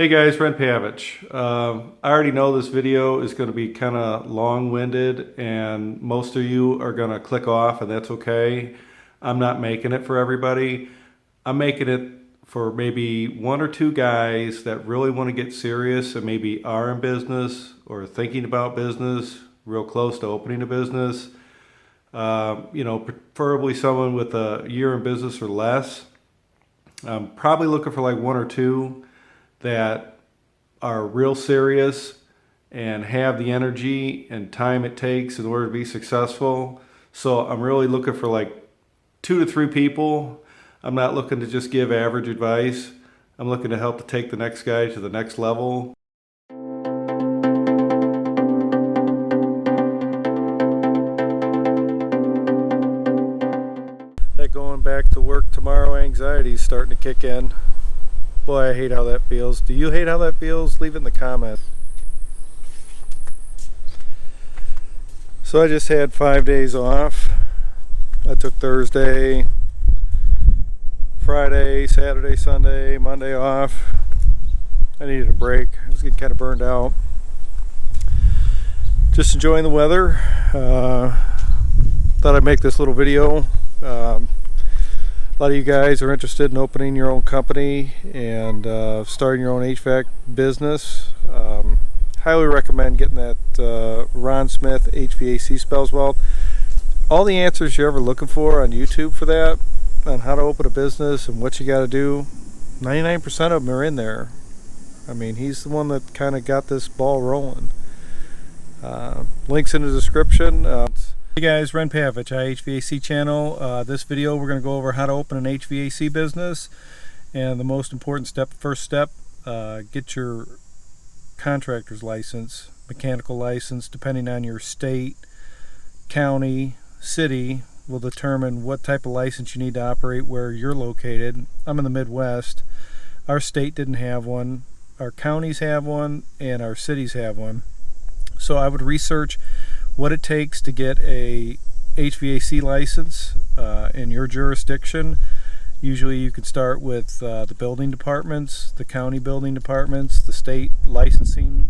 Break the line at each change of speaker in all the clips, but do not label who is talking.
Hey guys, Hvac. I already know this video is going to be kind of long-winded and most of you are going to click off, and that's okay. I'm not making it for everybody. I'm making it for maybe one or two guys that really want to get serious and maybe are in business or thinking about business, real close to opening a business. Preferably someone with a year in business or less. I'm probably looking for like one or two that are real serious and have the energy and time it takes in order to be successful. So I'm really looking for like 2 to 3 people. I'm not looking to just give average advice. I'm looking to help to take the next guy to the next level. That going back to work tomorrow anxiety is starting to kick in. Boy, I hate how that feels. Do you hate how that feels? Leave it in the comments. So I just had 5 days off. I took Thursday, Friday, Saturday, Sunday, Monday off. I needed a break. I was getting kind of burned out. Just enjoying the weather. Thought I'd make this little video. A lot of you guys are interested in opening your own company and starting your own HVAC business. Highly recommend getting that Ron Smith HVAC Spells Wealth. All the answers you're ever looking for on YouTube for that, on how to open a business and what you got to do, 99% of them are in there. I mean, he's the one that kind of got this ball rolling. Links in the description. Hey guys, Hvac, HVAC channel. This video we're going to go over how to open an HVAC business, and the most important step, first step, get your contractor's license, mechanical license. Depending on your state, county, city will determine what type of license you need to operate where you're located. I'm in the Midwest. Our state didn't have one, our counties have one, and our cities have one. So I would research what it takes to get a HVAC license in your jurisdiction. Usually you can start with the building departments, the county building departments, the state licensing.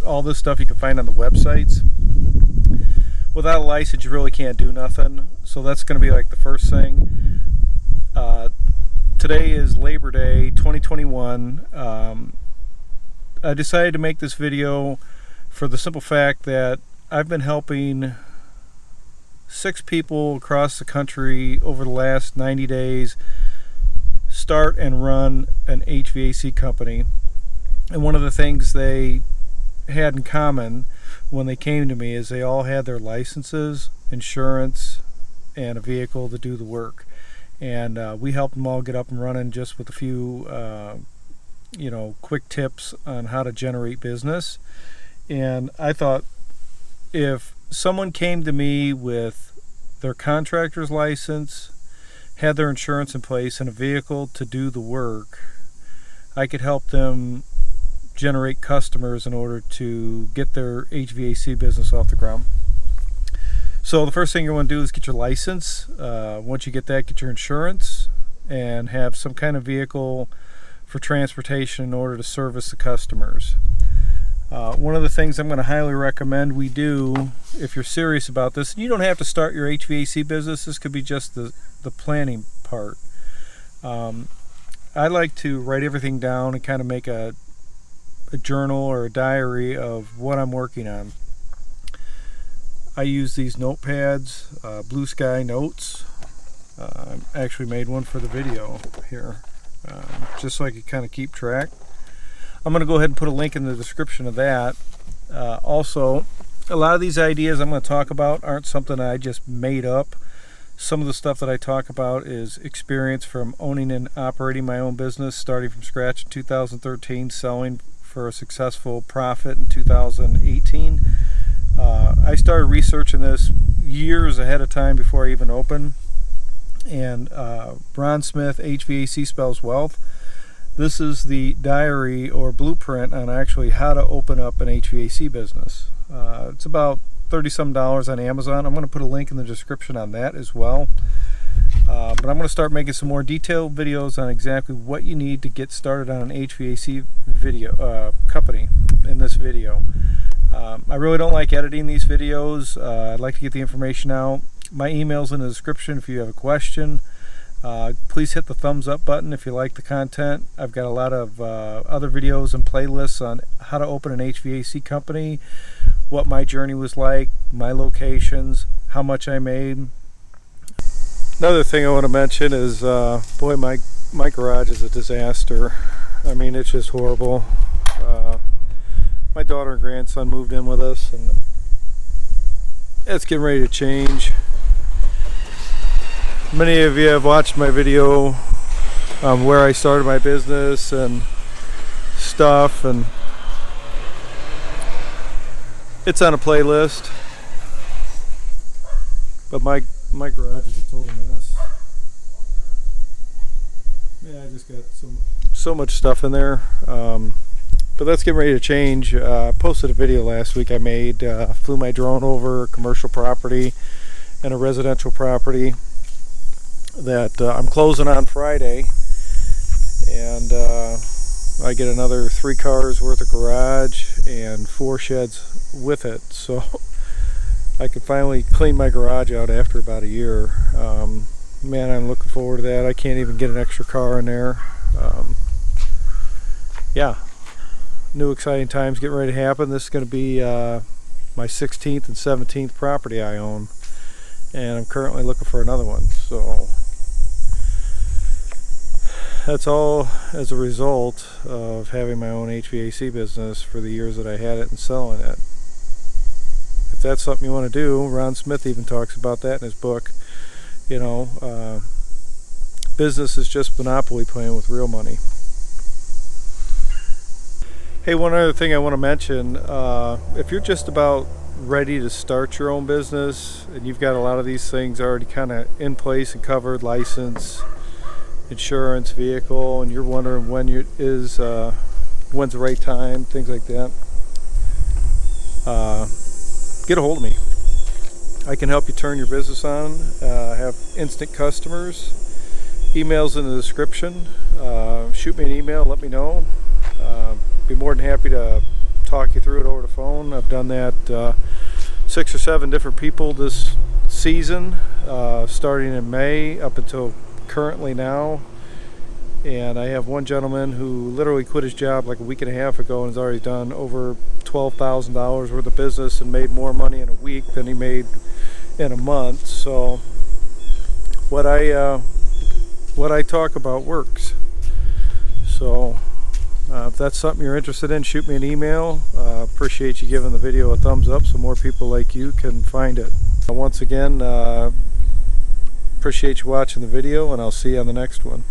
All this stuff you can find on the websites. Without a license you really can't do nothing. So that's going to be like the first thing. Today is Labor Day 2021. I decided to make this video for the simple fact that I've been helping 6 people across the country over the last 90 days start and run an HVAC company. And one of the things they had in common when they came to me is they all had their licenses, insurance, and a vehicle to do the work. And we helped them all get up and running just with a few quick tips on how to generate business. And I thought, if someone came to me with their contractor's license, had their insurance in place, and a vehicle to do the work, I could help them generate customers in order to get their HVAC business off the ground. So the first thing you want to do is get your license. Once you get that, get your insurance and have some kind of vehicle for transportation in order to service the customers. One of the things I'm going to highly recommend we do, if you're serious about this, and you don't have to start your HVAC business, this could be just the planning part. I like to write everything down and kind of make a journal or a diary of what I'm working on. I use these notepads, Blue Sky Notes. I actually made one for the video here, just so I could kind of keep track. I'm going to go ahead and put a link in the description of that. Also, a lot of these ideas I'm going to talk about aren't something I just made up. Some of the stuff that I talk about is experience from owning and operating my own business, starting from scratch in 2013, selling for a successful profit in 2018. I started researching this years ahead of time before I even opened. And Ron Smith HVAC Spells Wealth. This is the diary or blueprint on actually how to open up an HVAC business. It's about $30 some on Amazon. I'm going to put a link in the description on that as well. But I'm going to start making some more detailed videos on exactly what you need to get started on an HVAC video company in this video. I really don't like editing these videos. I'd like to get the information out. My email's in the description if you have a question. Please hit the thumbs up button if you like the content. I've got a lot of other videos and playlists on how to open an HVAC company, what my journey was like, my locations, how much I made. Another thing I want to mention is, boy, my garage is a disaster. I mean, it's just horrible. My daughter and grandson moved in with us, and it's getting ready to change. Many of you have watched my video where I started my business and stuff, and it's on a playlist. But my garage is a total mess. Yeah, I just got so much stuff in there. But that's getting ready to change. I posted a video last week I made. Flew my drone over a commercial property and a residential property that I'm closing on Friday, and I get another 3 cars worth of garage and 4 sheds with it, so I could finally clean my garage out after about a year. Man, I'm looking forward to that. I can't even get an extra car in there. Yeah, new exciting times getting ready to happen. This is going to be my 16th and 17th property I own, and I'm currently looking for another one. So that's all as a result of having my own HVAC business for the years that I had it and selling it. If that's something you want to do, Ron Smith even talks about that in his book. You know, business is just monopoly playing with real money. Hey, one other thing I want to mention, if you're just about ready to start your own business and you've got a lot of these things already kind of in place and covered, license, insurance, vehicle, and you're wondering when's the right time, things like that, get a hold of me. I can help you turn your business on. I have instant customers. Email's in the description. Shoot me an email, let me know. Be more than happy to talk you through it over the phone. I've done that 6 or 7 different people this season, starting in May up until currently now. And I have one gentleman who literally quit his job like a week and a half ago and has already done over $12,000 worth of business and made more money in a week than he made in a month. So what I talk about works. So if that's something you're interested in, shoot me an email. Appreciate you giving the video a thumbs up so more people like you can find it. Once again, appreciate you watching the video, and I'll see you on the next one.